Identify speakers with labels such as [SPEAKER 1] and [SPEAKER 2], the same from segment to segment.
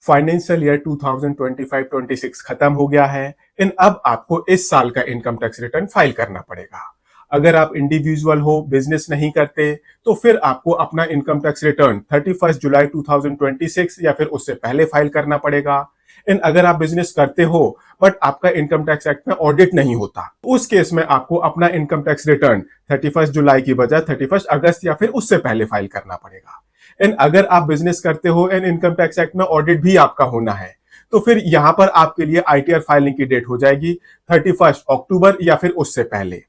[SPEAKER 1] Financial year 2025-26 खत्म हो गया है एंड अब आपको इस साल का इनकम टैक्स रिटर्न फाइल करना पड़ेगा। अगर आप इंडिविजुअल हो, बिजनेस नहीं करते, तो फिर आपको अपना इनकम टैक्स रिटर्न 31 जुलाई 2026 या फिर उससे पहले फाइल करना पड़ेगा। एंड अगर आप बिजनेस करते हो बट आपका इनकम टैक्स एक्ट में ऑडिट नहीं होता, उस केस में आपको अपना इनकम टैक्स रिटर्न 31 जुलाई की बजाय 31 अगस्त या फिर उससे पहले फाइल करना पड़ेगा। एंड अगर आप बिजनेस करते हो एंड इनकम टैक्स एक्ट में ऑडिट भी आपका होना है, तो फिर यहां पर आपके लिए आईटीआर फाइलिंग की डेट हो जाएगी 31 अक्टूबर या फिर उससे पहले।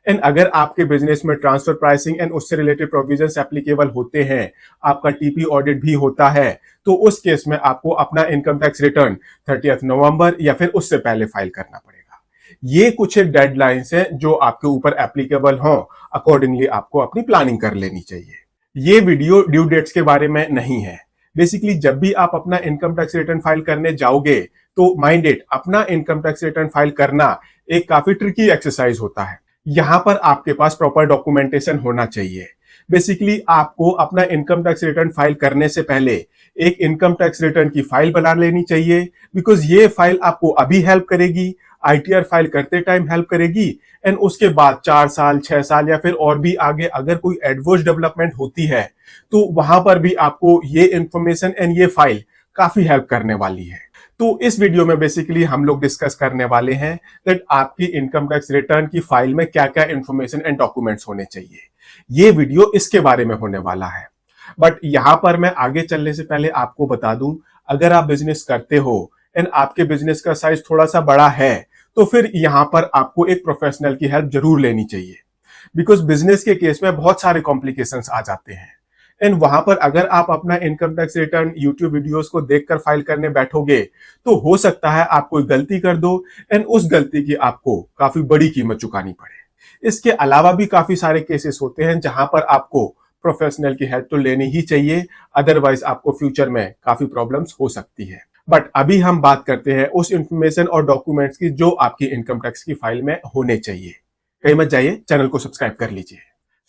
[SPEAKER 1] एंड अगर आपके बिजनेस में ट्रांसफर प्राइसिंग एंड उससे रिलेटेड प्रोविजंस एप्लीकेबल होते हैं, आपका टीपी ऑडिट भी होता है, तो उस केस में आपको अपना इनकम टैक्स रिटर्न 30 नवंबर या फिर उससे पहले फाइल करना पड़ेगा। ये कुछ एक डेडलाइंस हैं जो आपके ऊपर एप्लीकेबल हों, अकॉर्डिंगली आपको अपनी प्लानिंग कर लेनी चाहिए। ये वीडियो ड्यू डेट्स के बारे में नहीं है। बेसिकली जब भी आप अपना इनकम टैक्स रिटर्न फाइल करने जाओगे, तो माइंड इट, अपना इनकम टैक्स रिटर्न फाइल करना एक काफी ट्रिकी एक्सरसाइज होता है। यहां पर आपके पास प्रॉपर डॉक्यूमेंटेशन होना चाहिए। बेसिकली आपको अपना इनकम टैक्स रिटर्न फाइल करने से पहले एक इनकम टैक्स रिटर्न की फाइल बना लेनी चाहिए, बिकॉज ये फाइल आपको अभी हेल्प करेगी, आईटीआर फाइल करते टाइम हेल्प करेगी, एंड उसके बाद 4 साल 6 साल या फिर और भी आगे अगर कोई एडवर्स डेवलपमेंट होती है, तो वहां पर भी आपको ये इंफॉर्मेशन एंड ये फाइल काफी हेल्प करने वाली है। तो इस वीडियो में बेसिकली हम लोग डिस्कस करने वाले हैं दैट आपकी इनकम टैक्स रिटर्न की फाइल में क्या क्या इंफॉर्मेशन एंड डॉक्यूमेंट्स होने चाहिए। ये वीडियो इसके बारे में होने वाला है। बट यहां पर मैं आगे चलने से पहले आपको बता दूं, अगर आप बिजनेस करते हो एंड आपके बिजनेस का साइज थोड़ा सा बड़ा है, तो फिर यहां पर आपको एक प्रोफेशनल की हेल्प जरूर लेनी चाहिए, बिकॉज बिजनेस के केस में बहुत सारे कॉम्प्लिकेशंस आ जाते हैं। एंड वहां पर अगर आप अपना income tax return YouTube videos को देखकर फाइल करने बैठोगे, तो हो सकता है आप कोई गलती कर दो एंड उस गलती की आपको काफी बड़ी कीमत चुकानी पड़े। इसके अलावा भी काफी सारे केसेस होते हैं जहां पर आपको प्रोफेशनल की हेल्प तो लेनी ही चाहिए, अदरवाइज आपको फ्यूचर में काफी प्रॉब्लम्स हो सकती है। बट अभी हम बात करते हैं उस इंफॉर्मेशन और डॉक्यूमेंट्स की जो आपकी इनकम टैक्स की फाइल में होने चाहिए। कहीं मत जाइए, चैनल को सब्सक्राइब कर लीजिए।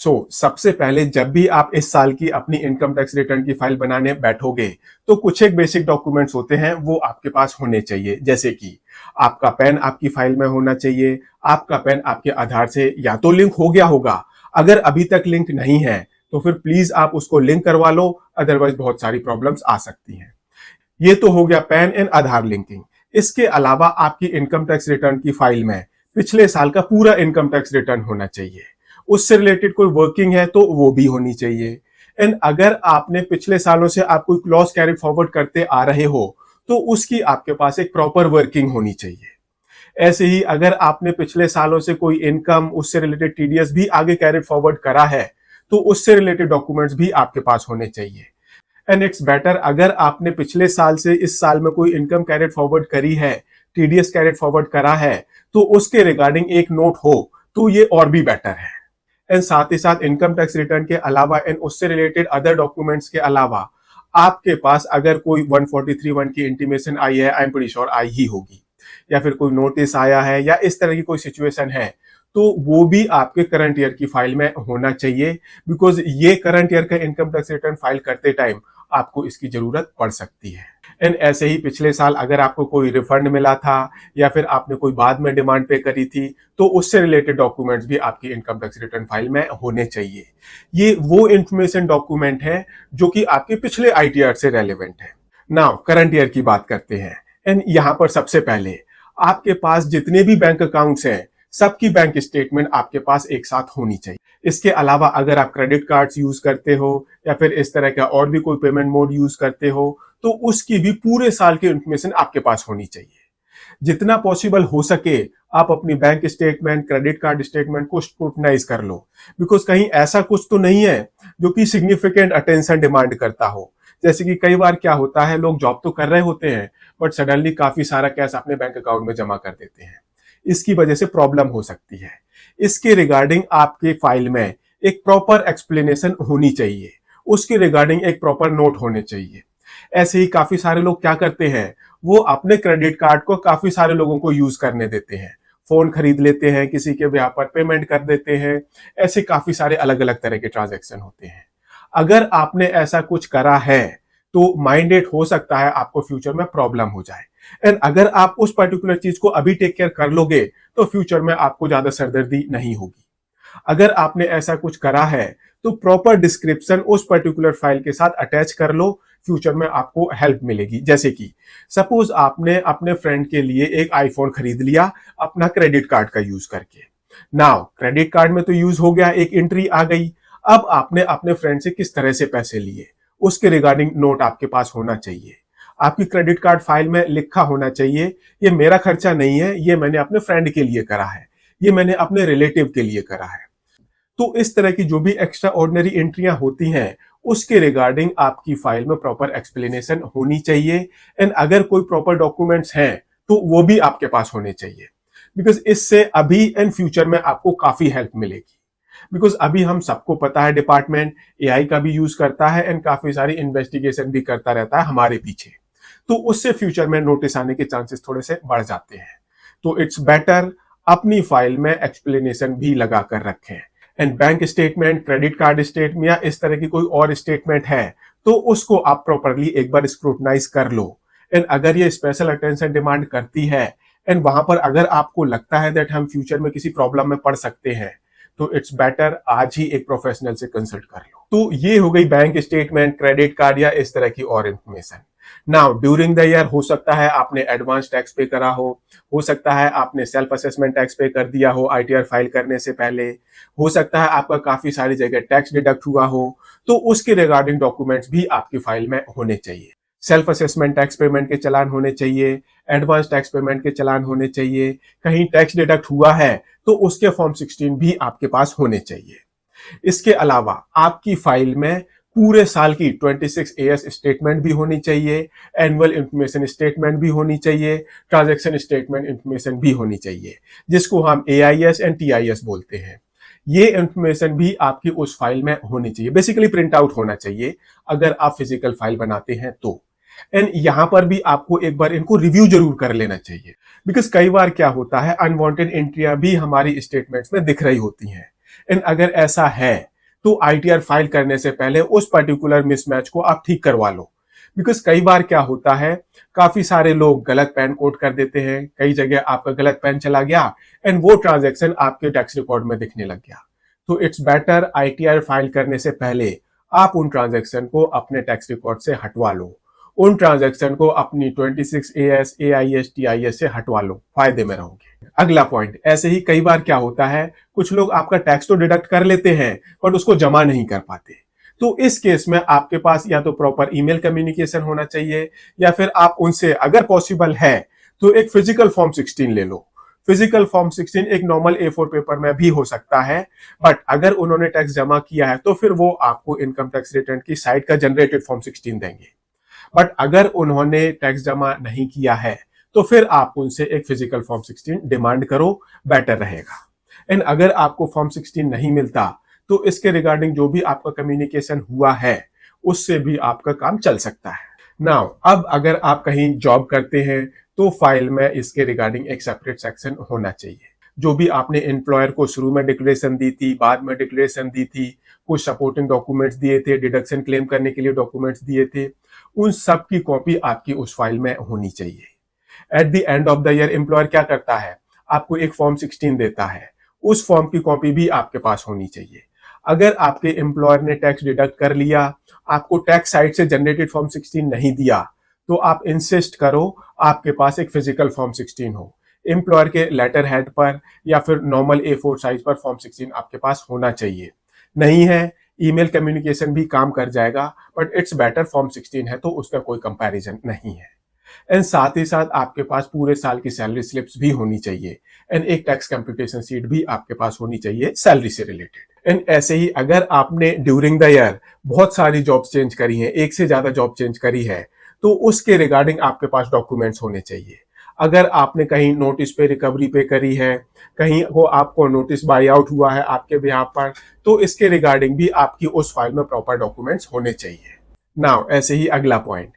[SPEAKER 1] सबसे पहले जब भी आप इस साल की अपनी इनकम टैक्स रिटर्न की फाइल बनाने बैठोगे, तो कुछ एक बेसिक डॉक्यूमेंट्स होते हैं वो आपके पास होने चाहिए, जैसे कि आपका पैन आपकी फाइल में होना चाहिए। आपका पैन आपके आधार से या तो लिंक हो गया होगा, अगर अभी तक लिंक नहीं है तो फिर प्लीज आप उसको लिंक करवा लो, अदरवाइज बहुत सारी प्रॉब्लम्स आ सकती हैं। ये तो हो गया पैन एंड आधार लिंकिंग। इसके अलावा आपकी इनकम टैक्स रिटर्न की फाइल में पिछले साल का पूरा इनकम टैक्स रिटर्न होना चाहिए। उससे रिलेटेड कोई वर्किंग है तो वो भी होनी चाहिए। एंड अगर आपने पिछले सालों से आप कोई क्लॉज कैरी फॉरवर्ड करते आ रहे हो, तो उसकी आपके पास एक प्रॉपर वर्किंग होनी चाहिए। ऐसे ही अगर आपने पिछले सालों से कोई इनकम, उससे रिलेटेड टीडीएस भी आगे कैरी फॉरवर्ड करा है, तो उससे रिलेटेड डॉक्यूमेंट्स भी आपके पास होने चाहिए। एंड इट्स बेटर, अगर आपने पिछले साल से इस साल में कोई इनकम कैरेट फॉरवर्ड करी है, टीडीएस कैरेट फॉरवर्ड करा है, तो उसके रिगार्डिंग एक नोट हो तो ये और भी बेटर है। एंड साथ ही साथ इनकम टैक्स रिटर्न के अलावा एंड उससे रिलेटेड अदर डॉक्यूमेंट्स के अलावा आपके पास अगर कोई 143(1) की इंटीमेशन आई है, आई एम प्रीटी श्योर आई ही होगी, या फिर कोई नोटिस आया है या इस तरह की कोई सिचुएशन है, तो वो भी आपके करंट ईयर की फाइल में होना चाहिए, बिकॉज ये करंट ईयर का इनकम टैक्स रिटर्न फाइल करते टाइम आपको इसकी जरूरत पड़ सकती है। एंड ऐसे ही पिछले साल अगर आपको कोई रिफंड मिला था या फिर आपने कोई बाद में डिमांड पे करी थी, तो उससे रिलेटेड डॉक्यूमेंट्स भी आपकी इनकम टैक्स रिटर्न फाइल में होने चाहिए। ये वो इंफॉर्मेशन डॉक्यूमेंट है जो कि आपके पिछले आईटीआर से रेलेवेंट है। नाउ करंट ईयर की बात करते हैं। एंड यहां पर सबसे पहले आपके पास जितने भी बैंक अकाउंट्स हैं, सबकी बैंक स्टेटमेंट आपके पास एक साथ होनी चाहिए। इसके अलावा अगर आप क्रेडिट कार्ड्स यूज करते हो या फिर इस तरह का और भी कोई पेमेंट मोड यूज करते हो, तो उसकी भी पूरे साल की इंफॉर्मेशन आपके पास होनी चाहिए। जितना पॉसिबल हो सके आप अपनी bank statement, credit card statement को स्क्रूटनाइज कर लो, बिकॉज कहीं ऐसा कुछ तो नहीं है जो कि सिग्निफिकेंट अटेंशन डिमांड करता हो। जैसे कि कई बार क्या होता है, लोग जॉब तो कर रहे होते हैं बट सडनली काफी सारा कैश अपने बैंक अकाउंट में जमा कर देते हैं, इसकी वजह से प्रॉब्लम हो सकती है। इसके रिगार्डिंग आपके फाइल में एक प्रॉपर एक्सप्लेनेशन होनी चाहिए, उसके रिगार्डिंग एक प्रॉपर नोट होने चाहिए। ऐसे ही काफी सारे लोग क्या करते हैं, वो अपने क्रेडिट कार्ड को काफी सारे लोगों को यूज करने देते हैं, फोन खरीद लेते हैं, किसी के ब्याह पर पेमेंट कर देते हैं, ऐसे काफी सारे अलग अलग तरह के ट्रांजैक्शन होते हैं। अगर आपने ऐसा कुछ करा है, तो माइंड डेट हो सकता है आपको फ्यूचर में प्रॉब्लम हो जाए। एंड अगर आप उस पर्टिकुलर चीज को अभी टेक केयर कर लोगे तो फ्यूचर में आपको ज्यादा सरदर्दी नहीं होगी। अगर आपने ऐसा कुछ करा है तो प्रॉपर डिस्क्रिप्शन उस पर्टिकुलर फाइल के साथ अटैच कर लो, फ्यूचर में आपको हेल्प मिलेगी। जैसे कि सपोज आपने अपने फ्रेंड के लिए एक आईफोन खरीद लिया अपना क्रेडिट कार्ड का यूज करके। नाउ क्रेडिट कार्ड में तो यूज हो गया, एक एंट्री आ गई। अब आपने अपने फ्रेंड से किस तरह से पैसे लिए उसके रिगार्डिंग नोट आपके पास होना चाहिए। आपकी क्रेडिट कार्ड फाइल में लिखा होना चाहिए ये मेरा खर्चा नहीं है, ये मैंने अपने फ्रेंड के लिए करा है, ये मैंने अपने रिलेटिव के लिए करा है। तो इस तरह की जो भी एक्स्ट्रा ऑर्डिनरी एंट्रियां होती हैं उसके रिगार्डिंग आपकी फाइल में प्रॉपर एक्सप्लेनेशन होनी चाहिए। एंड अगर कोई प्रॉपर डॉक्यूमेंट्स हैं तो वो भी आपके पास होने चाहिए, बिकॉज इससे अभी एंड फ्यूचर में आपको काफी हेल्प मिलेगी। बिकॉज अभी हम सबको पता है डिपार्टमेंट एआई का भी यूज करता है एंड काफी सारी इन्वेस्टिगेशन भी करता रहता है हमारे पीछे, तो उससे फ्यूचर में नोटिस आने के चांसेस थोड़े से बढ़ जाते हैं। तो इट्स बेटर अपनी फाइल में एक्सप्लेनेशन भी लगा कर रखें। And bank statement, credit card statement या इस तरह की कोई और स्टेटमेंट है तो उसको आप प्रॉपरली एक बार स्क्रूटनाइज कर लो। एंड अगर ये स्पेशल अटेंशन डिमांड करती है एंड वहां पर अगर आपको लगता है दैट हम फ्यूचर में किसी प्रॉब्लम में पड़ सकते हैं तो इट्स बेटर आज ही एक प्रोफेशनल से कंसल्ट कर लो। तो ये हो गई बैंक स्टेटमेंट, क्रेडिट कार्ड या इस तरह की और information. Now during the year हो सकता है आपने एडवांस टैक्स पे करा हो सकता है आपने सेल्फ असेसमेंट टैक्स पे कर दिया हो आईटीआर फाइल करने से पहले, हो सकता है आपका काफी सारी जगह टैक्स डिडक्ट हुआ हो, तो उसके रिगार्डिंग डॉक्यूमेंट्स भी आपकी फाइल में होने चाहिए। सेल्फ असेसमेंट टैक्स पेमेंट के चलान होने चाहिए, एडवांस टैक्स पेमेंट के चलान होने चाहिए, कहीं टैक्स डिडक्ट हुआ है तो उसके फॉर्म 16 भी आपके पास होने चाहिए। इसके अलावा आपकी फाइल में पूरे साल की 26 एएस स्टेटमेंट भी होनी चाहिए, एनुअल इंफॉर्मेशन स्टेटमेंट भी होनी चाहिए, ट्रांजैक्शन स्टेटमेंट इंफॉर्मेशन भी होनी चाहिए, जिसको हम एआईएस एंड टीआईएस बोलते हैं। ये इंफॉर्मेशन भी आपकी उस फाइल में होनी चाहिए, बेसिकली प्रिंट आउट होना चाहिए अगर आप फिजिकल फाइल बनाते हैं तो। एंड यहां पर भी आपको एक बार इनको रिव्यू जरूर कर लेना चाहिए, बिकॉज कई बार क्या होता है अनवांटेड एंट्रियां भी हमारी स्टेटमेंट्स में दिख रही होती हैं। एंड अगर ऐसा है तो आईटीआर फाइल करने से पहले उस पर्टिकुलर मिसमैच को आप ठीक करवा लो, बिकॉज कई बार क्या होता है काफी सारे लोग गलत पैन कोड कर देते हैं, कई जगह आपका गलत पैन चला गया एंड वो ट्रांजैक्शन आपके टैक्स रिकॉर्ड में दिखने लग गया। तो इट्स बेटर आईटीआर फाइल करने से पहले आप उन ट्रांजैक्शन को अपने टैक्स रिकॉर्ड से हटवा लो, उन ट्रांजैक्शन को अपनी 26 एएस एआईएस टीआईएस से हटवा लो, फायदे में रहोगे। अगला पॉइंट, ऐसे ही कई बार क्या होता है कुछ लोग आपका टैक्स तो डिडक्ट कर लेते हैं बट उसको जमा नहीं कर पाते। तो इस केस में आपके पास या तो प्रॉपर ईमेल कम्युनिकेशन होना चाहिए या फिर आप उनसे अगर पॉसिबल है तो एक फिजिकल फॉर्म 16 ले लो। फिजिकल फॉर्म 16 एक नॉर्मल A4 पेपर में भी हो सकता है, बट अगर उन्होंने टैक्स जमा किया है तो फिर वो आपको इनकम टैक्स रिटर्न की साइट का जनरेटेड फॉर्म 16 देंगे। बट अगर उन्होंने टैक्स जमा नहीं किया है तो फिर आप उनसे एक फिजिकल फॉर्म 16 डिमांड करो, बेटर रहेगा। एंड अगर आपको फॉर्म 16 नहीं मिलता तो इसके रिगार्डिंग जो भी आपका कम्युनिकेशन हुआ है उससे भी आपका काम चल सकता है। नाउ अब अगर आप कहीं जॉब करते हैं तो फाइल में इसके रिगार्डिंग एक सेपरेट सेक्शन होना चाहिए। जो भी आपने एम्प्लॉयर को शुरू में डिक्लेरेशन दी थी, बाद में डिक्लेरेशन दी थी, कुछ सपोर्टिंग डॉक्यूमेंट्स दिए थे, डिडक्शन क्लेम करने के लिए डॉक्यूमेंट्स दिए थे, उन सब की कॉपी आपकी उस फाइल में होनी चाहिए। At the end of the year employer क्या करता है आपको एक फॉर्म 16 देता है, उस फॉर्म की कॉपी भी आपके पास होनी चाहिए। अगर आपके एम्प्लॉयर ने टैक्स डिडक्ट कर लिया, आपको टैक्स साइट से जनरेटेड फॉर्म 16 नहीं दिया, तो आप इंसिस्ट करो आपके पास एक फिजिकल फॉर्म 16 हो। एम्प्लॉयर के लेटर हेड पर या फिर नॉर्मल A4 साइज पर फॉर्म 16 आपके पास होना चाहिए। नहीं है ईमेल कम्युनिकेशन भी काम कर जाएगा, बट इट्स बेटर फॉर्म 16 है तो उसका कोई कंपैरिजन नहीं है। एंड साथ ही साथ आपके पास पूरे साल की सैलरी स्लिप्स भी होनी चाहिए एंड एक टैक्स कंप्यूटेशन शीट भी आपके पास होनी चाहिए सैलरी से रिलेटेड। एंड ऐसे ही अगर आपने ड्यूरिंग द ईयर बहुत सारी जॉब्स चेंज करी हैं, एक से ज्यादा जॉब चेंज करी है, तो उसके रिगार्डिंग आपके पास डॉक्यूमेंट्स होने चाहिए। अगर आपने कहीं नोटिस पे रिकवरी पे करी है, कहीं वो आपको नोटिस बाई आउट हुआ है आपके बिहाफ पर, तो इसके रिगार्डिंग भी आपकी उस फाइल में प्रॉपर डॉक्यूमेंट्स होने चाहिए। नाउ ऐसे ही अगला पॉइंट,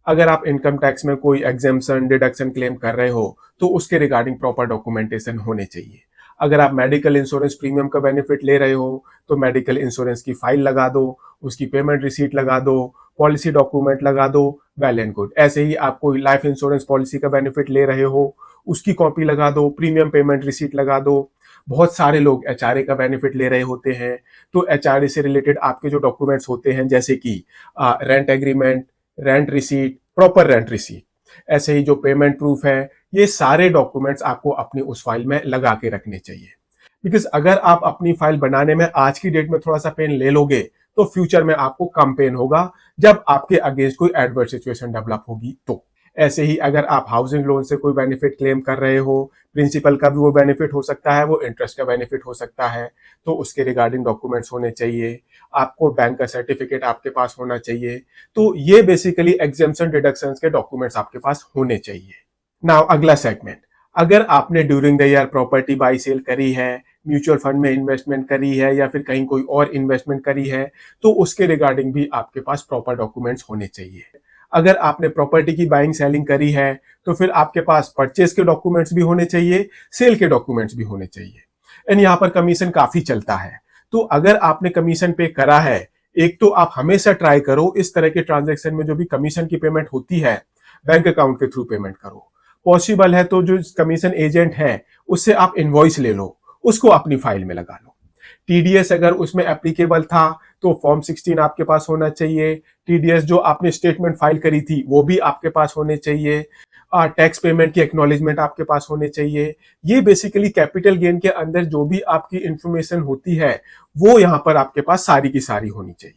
[SPEAKER 1] अगर आप इनकम टैक्स में कोई एग्जेम्पशन डिडक्शन क्लेम कर रहे हो तो उसके रिगार्डिंग प्रॉपर डॉक्यूमेंटेशन होने चाहिए। अगर आप मेडिकल इंश्योरेंस प्रीमियम का बेनिफिट ले रहे हो तो मेडिकल इंश्योरेंस की फाइल लगा दो, उसकी पेमेंट रिसीट लगा दो, पॉलिसी डॉक्यूमेंट लगा दो, वेल एंड गुड। ऐसे ही आप कोई लाइफ इंश्योरेंस पॉलिसी का बेनिफिट ले रहे हो, उसकी कॉपी लगा दो, प्रीमियम पेमेंट रिसीट लगा दो। बहुत सारे लोग एचआरए का बेनिफिट ले रहे होते हैं, तो एचआरए से रिलेटेड आपके जो डॉक्यूमेंट्स होते हैं जैसे कि rent agreement, rent receipt, proper rent receipt, ऐसे ही जो पेमेंट प्रूफ है, ये सारे डॉक्यूमेंट्स आपको अपनी उस फाइल में लगा के रखने चाहिए। बिकॉज अगर आप अपनी फाइल बनाने में आज की डेट में थोड़ा सा पेन ले लोगे तो फ्यूचर में आपको कम पेन होगा जब आपके अगेंस्ट कोई एडवर्स सिचुएशन डेवलप होगी। तो ऐसे ही अगर आप हाउसिंग लोन से कोई बेनिफिट क्लेम कर रहे हो, प्रिंसिपल का भी वो बेनिफिट हो सकता है, वो इंटरेस्ट का बेनिफिट हो सकता है, तो उसके रिगार्डिंग डॉक्यूमेंट्स होने चाहिए। आपको बैंक का सर्टिफिकेट आपके पास होना चाहिए। तो ये बेसिकली एग्जेम्पशन डिडक्शंस के डॉक्यूमेंट्स आपके पास होने चाहिए। नाउ अगला सेगमेंट, अगर आपने during the year property buy sell करी है, म्यूचुअल फंड में इन्वेस्टमेंट करी है या फिर कहीं कोई और इन्वेस्टमेंट करी है, तो उसके रिगार्डिंग भी आपके पास प्रॉपर डॉक्यूमेंट्स होने चाहिए। अगर आपने प्रॉपर्टी की बाइंग सेलिंग करी है तो फिर आपके पास परचेज के डॉक्यूमेंट्स भी होने चाहिए, सेल के डॉक्यूमेंट्स भी होने चाहिए। एंड यहाँ पर कमीशन काफी चलता है, तो अगर आपने कमीशन पे करा है, एक तो आप हमेशा ट्राई करो इस तरह के ट्रांजेक्शन में जो भी कमीशन की पेमेंट होती है बैंक अकाउंट के थ्रू पेमेंट करो। पॉसिबल है तो जो कमीशन एजेंट है उससे आप इनवॉइस ले लो, उसको अपनी फाइल में लगा लो। टीडीएस अगर उसमें एप्लीकेबल था तो फॉर्म 16 आपके पास होना चाहिए। टीडीएस जो आपने स्टेटमेंट फाइल करी थी वो भी आपके पास होने चाहिए। टैक्स पेमेंट की एक्नॉलेजमेंट आपके पास होने चाहिए। ये बेसिकली कैपिटल गेन के अंदर जो भी आपकी इंफॉर्मेशन होती है वो यहाँ पर आपके पास सारी की सारी होनी चाहिए।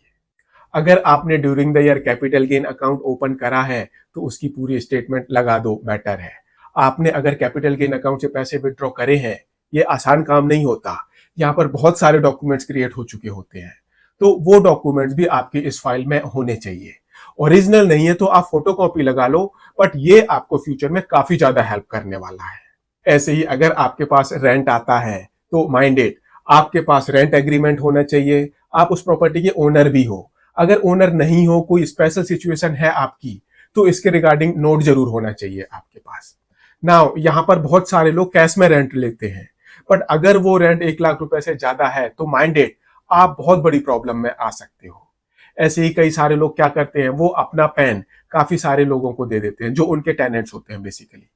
[SPEAKER 1] अगर आपने during the year capital gain account open करा है तो उसकी पूरी स्टेटमेंट लगा दो, बेटर है। आपने अगर कैपिटल गेन अकाउंट से पैसे विड्रॉ करे हैं, ये आसान काम नहीं होता, यहाँ पर बहुत सारे डॉक्यूमेंट्स क्रिएट हो चुके होते हैं, तो वो डॉक्यूमेंट्स भी आपकी इस फाइल में होने चाहिए। ओरिजिनल नहीं है तो आप फोटोकॉपी लगा लो, बट ये आपको फ्यूचर में काफी ज्यादा हेल्प करने वाला है। ऐसे ही अगर आपके पास रेंट आता है तो माइंड इट, आपके पास रेंट एग्रीमेंट होना चाहिए, आप उस प्रॉपर्टी के ओनर भी हो। अगर ओनर नहीं हो, कोई स्पेशल सिचुएशन है आपकी, तो इसके रिगार्डिंग नोट जरूर होना चाहिए आपके पास। नाउ यहाँ पर बहुत सारे लोग कैश में रेंट लेते हैं, बट अगर वो रेंट 1 लाख रुपए से ज्यादा है तो माइंड इट, आप बहुत बड़ी प्रॉब्लम में आ सकते हो। ऐसे ही कई सारे लोग क्या करते हैं, वो अपना पेन काफी सारे लोगों को दे देते हैं जो उनके टेनेंट्स होते हैं बेसिकली,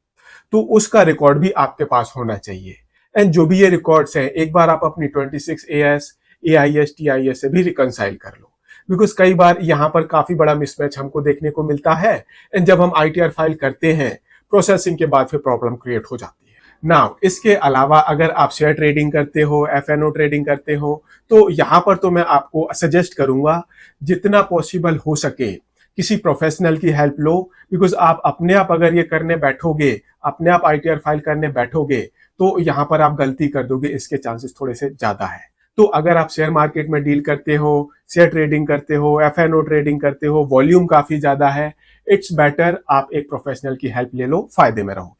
[SPEAKER 1] तो उसका रिकॉर्ड भी आपके पास होना चाहिए। एंड जो भी ये रिकॉर्ड्स हैं, एक बार आप अपनी 26AS, AIS, TIS से भी रिकंसाइल कर लो, बिकॉज कई बार यहाँ पर काफी बड़ा मिसमैच हमको देखने को मिलता है। एंड जब हम ITR फाइल करते हैं, प्रोसेसिंग के बाद फिर प्रॉब्लम क्रिएट हो जाती है। नाउ इसके अलावा अगर आप शेयर ट्रेडिंग करते हो, FNO ट्रेडिंग करते हो, तो यहाँ पर तो मैं आपको सजेस्ट करूंगा जितना पॉसिबल हो सके किसी प्रोफेशनल की हेल्प लो, बिकॉज आप अपने आप अगर ये करने बैठोगे, अपने आप ITR फाइल करने बैठोगे, तो यहाँ पर आप गलती कर दोगे, इसके चांसेस थोड़े से ज्यादा है। तो अगर आप शेयर मार्केट में डील करते हो, शेयर ट्रेडिंग करते हो, FNO ट्रेडिंग करते हो, वॉल्यूम काफी ज्यादा है, इट्स बेटर आप एक प्रोफेशनल की हेल्प ले लो, फायदे में रहोगे।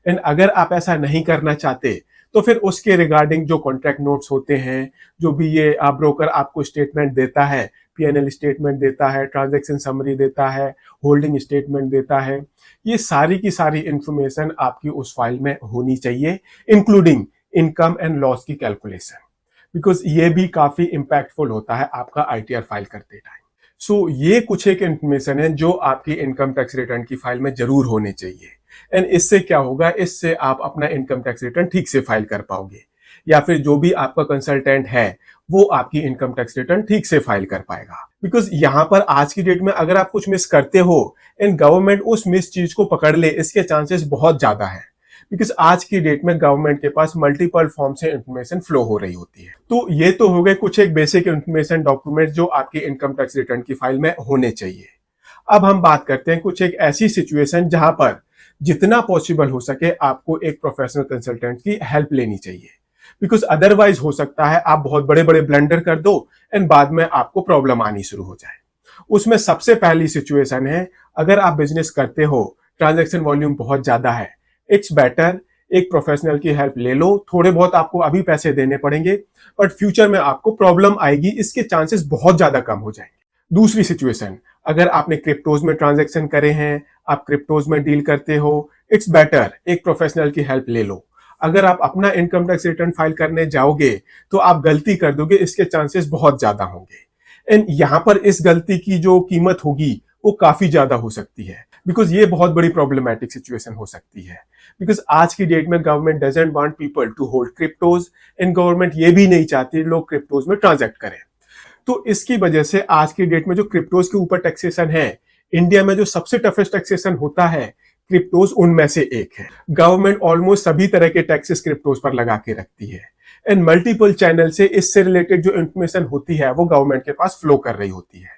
[SPEAKER 1] एंड अगर आप ऐसा नहीं करना चाहते तो फिर उसके रिगार्डिंग जो कॉन्ट्रैक्ट नोट्स होते हैं, जो भी ये ब्रोकर आपको स्टेटमेंट देता है, PNL स्टेटमेंट देता है, ट्रांजैक्शन समरी देता है, होल्डिंग स्टेटमेंट देता है, ये सारी की सारी इंफॉर्मेशन आपकी उस फाइल में होनी चाहिए, इंक्लूडिंग इनकम एंड लॉस की कैलकुलेशन, बिकॉज ये भी काफी इंपैक्टफुल होता है आपका ITR फाइल करते टाइम। सो ये कुछ एक इंफॉर्मेशन है जो आपकी इनकम टैक्स रिटर्न की फाइल में जरूर होने चाहिए। एंड इससे क्या होगा, इससे आप अपना इनकम टैक्स रिटर्न ठीक से फाइल कर पाओगे, या फिर जो भी आपका कंसल्टेंट है वो आपकी इनकम टैक्स रिटर्न ठीक से फाइल कर पाएगा। बिकॉज यहाँ पर आज की डेट में अगर आप कुछ मिस करते हो एंड गवर्नमेंट उस मिस चीज को पकड़ ले, इसके चांसेस बहुत ज्यादा है, बिकॉज आज की डेट में गवर्नमेंट के पास मल्टीपल फॉर्म से इंफॉर्मेशन फ्लो हो रही होती है। तो ये तो हो गए कुछ एक बेसिक इंफॉर्मेशन डॉक्यूमेंट जो आपकी इनकम टैक्स रिटर्न की फाइल में होने चाहिए। अब हम बात करते हैं कुछ एक ऐसी सिचुएशन जहां पर जितना पॉसिबल हो सके आपको एक प्रोफेशनल कंसल्टेंट की हेल्प लेनी चाहिए, बिकॉज अदरवाइज हो सकता है आप बहुत बड़े बड़े ब्लंडर कर दो एंड बाद में आपको प्रॉब्लम आनी शुरू हो जाए। उसमें सबसे पहली सिचुएशन है, अगर आप बिजनेस करते हो, ट्रांजैक्शन वॉल्यूम बहुत ज्यादा है, इट्स बेटर एक प्रोफेशनल की हेल्प ले लो। थोड़े बहुत आपको अभी पैसे देने पड़ेंगे, बट फ्यूचर में आपको प्रॉब्लम आएगी, इसके चांसेस बहुत ज्यादा कम हो जाएंगे। दूसरी सिचुएशन, अगर आपने क्रिप्टोज में ट्रांजैक्शन करे हैं, आप क्रिप्टोज में डील करते हो, इट्स बेटर एक प्रोफेशनल की हेल्प ले लो। अगर आप अपना इनकम टैक्स रिटर्न फाइल करने जाओगे तो आप गलती कर दोगे, इसके चांसेस बहुत ज्यादा होंगे। एंड यहाँ पर इस गलती की जो कीमत होगी वो काफी ज्यादा हो सकती है, बिकॉज ये बहुत बड़ी प्रॉब्लमैटिक सिचुएशन हो सकती है। बिकॉज आज की डेट में government doesn't want people to hold cryptos, and government ये भी नहीं चाहती लोग क्रिप्टोज में ट्रांजैक्ट करें। तो इसकी वजह से आज की डेट में जो क्रिप्टोज के ऊपर टैक्सेशन है, इंडिया में जो सबसे टफेस्ट टैक्सेशन होता है क्रिप्टोज उनमें से एक है। गवर्नमेंट ऑलमोस्ट सभी तरह के टैक्सेस क्रिप्टोज पर लगा के रखती है, एंड मल्टीपल चैनल से इससे रिलेटेड जो इंफॉर्मेशन होती है वो गवर्नमेंट के पास फ्लो कर रही होती है।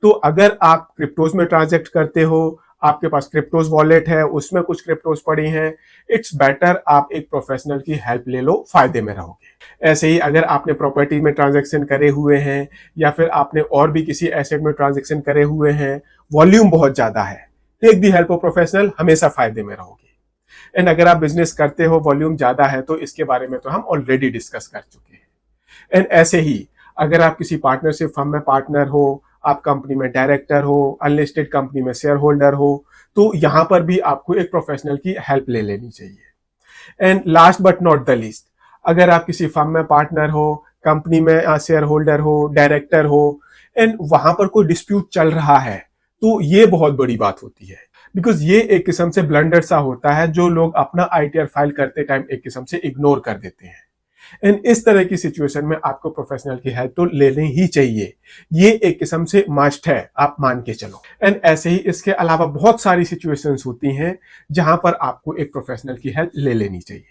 [SPEAKER 1] तो अगर आप क्रिप्टोज में ट्रांजैक्ट करते हो, आपके पास क्रिप्टोज वॉलेट है, उसमें कुछ क्रिप्टोज पड़ी हैं, इट्स बेटर आप एक प्रोफेशनल की हेल्प ले लो, फायदे में रहोगे। ऐसे ही अगर आपने प्रॉपर्टी में ट्रांजैक्शन करे हुए हैं या फिर आपने और भी किसी एसेट में ट्रांजैक्शन करे हुए हैं, वॉल्यूम बहुत ज्यादा है, take the help of professional, हमेशा फायदे में रहोगे। एंड अगर आप बिजनेस करते हो, वॉल्यूम ज्यादा है, तो इसके बारे में तो हम ऑलरेडी डिस्कस कर चुके हैं। एंड ऐसे ही अगर आप किसी पार्टनरशिप फर्म में पार्टनर हो, आप कंपनी में डायरेक्टर हो, अनलिस्टेड कंपनी में शेयर होल्डर हो, तो यहां पर भी आपको एक प्रोफेशनल की हेल्प ले लेनी चाहिए। And last but not the least, अगर आप किसी फर्म में पार्टनर हो, कंपनी में शेयर होल्डर हो, डायरेक्टर हो, एंड वहां पर कोई डिस्प्यूट चल रहा है, तो ये बहुत बड़ी बात होती है। बिकॉज ये एक किस्म से ब्लंडर सा होता है जो लोग अपना आईटीआर फाइल करते टाइम एक किस्म से इग्नोर कर देते हैं। एंड इस तरह की सिचुएशन में आपको प्रोफेशनल की हेल्प तो लेनी ही चाहिए, ये एक किस्म से मस्ट है, आप मान के चलो। एंड ऐसे ही इसके अलावा बहुत सारी सिचुएशंस होती हैं जहां पर आपको एक प्रोफेशनल की हेल्प ले लेनी चाहिए।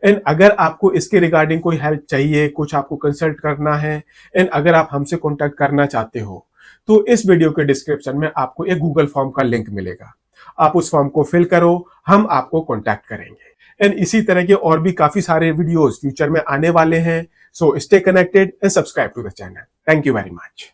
[SPEAKER 1] एंड अगर आपको इसके रिगार्डिंग कोई हेल्प चाहिए, कुछ आपको कंसल्ट करना है, एंड अगर आप हमसे कॉन्टैक्ट करना चाहते हो, तो इस वीडियो के डिस्क्रिप्शन में आपको एक गूगल फॉर्म का लिंक मिलेगा, आप उस फॉर्म को फिल करो, हम आपको कॉन्टैक्ट करेंगे। एंड इसी तरह के और भी काफी सारे वीडियोस फ्यूचर में आने वाले हैं, so stay connected and subscribe to the channel. Thank you very much.